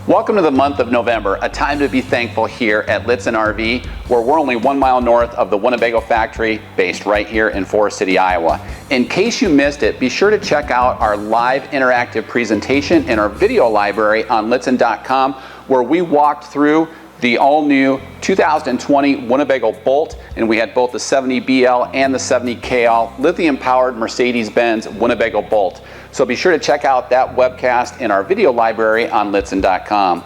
Welcome to the month of November, a time to be thankful here at Lichtsinn RV, where we're only 1 mile north of the Winnebago Factory, based right here in Forest City, Iowa. In case you missed it, be sure to check out our live interactive presentation in our video library on Lichtsinn.com, where we walked through the all-new 2020 Winnebago Bolt, and we had both the 70BL and the 70KL lithium-powered Mercedes-Benz Winnebago Bolt. So be sure to check out that webcast in our video library on Lichtsinn.com.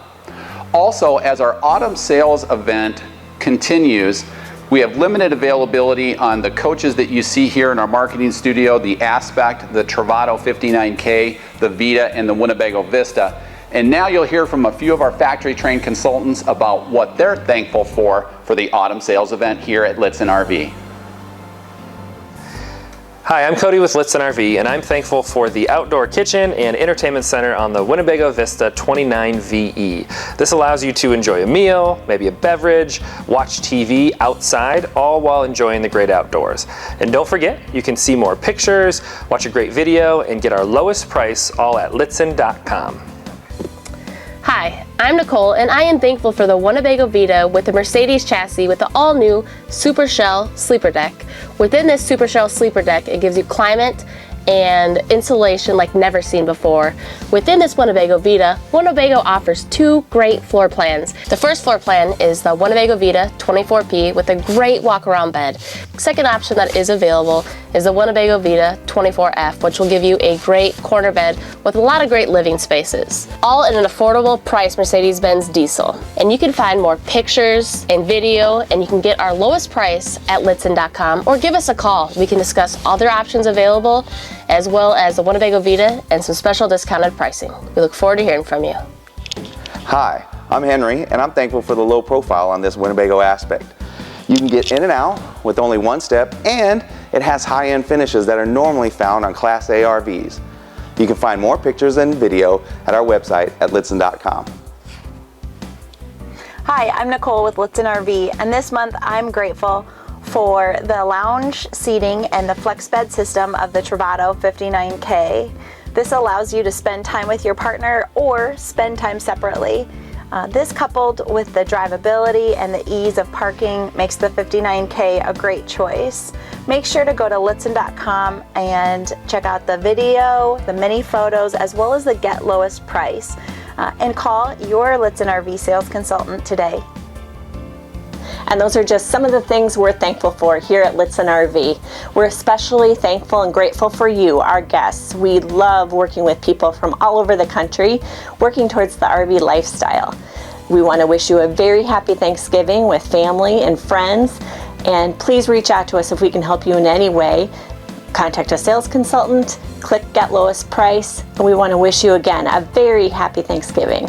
Also, as our autumn sales event continues, we have limited availability on the coaches that you see here in our marketing studio, the Aspect, the Travato 59K, the Vita, and the Winnebago Vista. And now you'll hear from a few of our factory-trained consultants about what they're thankful for the autumn sales event here at Lichtsinn RV. Hi, I'm Cody with Lichtsinn RV, and I'm thankful for the outdoor kitchen and entertainment center on the Winnebago Vista 29VE. This allows you to enjoy a meal, maybe a beverage, watch TV outside, all while enjoying the great outdoors. And don't forget, you can see more pictures, watch a great video, and get our lowest price all at Lichtsinn.com. Hi, I'm Nicole, and I am thankful for the Winnebago Vita with the Mercedes chassis with the all-new Super Shell sleeper deck. Within this Super Shell sleeper deck, it gives you climate and insulation like never seen before. Within this Winnebago Vita, Winnebago offers two great floor plans. The first floor plan is the Winnebago Vita 24P with a great walk-around bed. Second option that is available is the Winnebago Vita 24F, which will give you a great corner bed with a lot of great living spaces. All in an affordable price Mercedes-Benz diesel. And you can find more pictures and video, and you can get our lowest price at Lichtsinn.com, or give us a call. We can discuss other options available, as well as the Winnebago Vita and some special discounted pricing. We look forward to hearing from you. Hi, I'm Henry, and I'm thankful for the low profile on this Winnebago Aspect. You can get in and out with only one step, and it has high-end finishes that are normally found on Class A RVs. You can find more pictures and video at our website at Lichtsinn.com. Hi, I'm Nicole with Lichtsinn RV, and this month I'm grateful for the lounge seating and the flex bed system of the Travato 59K. This allows you to spend time with your partner or spend time separately. This, coupled with the drivability and the ease of parking, makes the 59K a great choice. Make sure to go to Lichtsinn.com and check out the video, the mini photos, as well as the get lowest price. And call your Lichtsinn RV sales consultant today. And those are just some of the things we're thankful for here at Lichtsinn RV. We're especially thankful and grateful for you, our guests. We love working with people from all over the country, working towards the RV lifestyle. We want to wish you a very happy Thanksgiving with family and friends. And please reach out to us if we can help you in any way. Contact a sales consultant, click Get Lowest Price, and we want to wish you again a very happy Thanksgiving.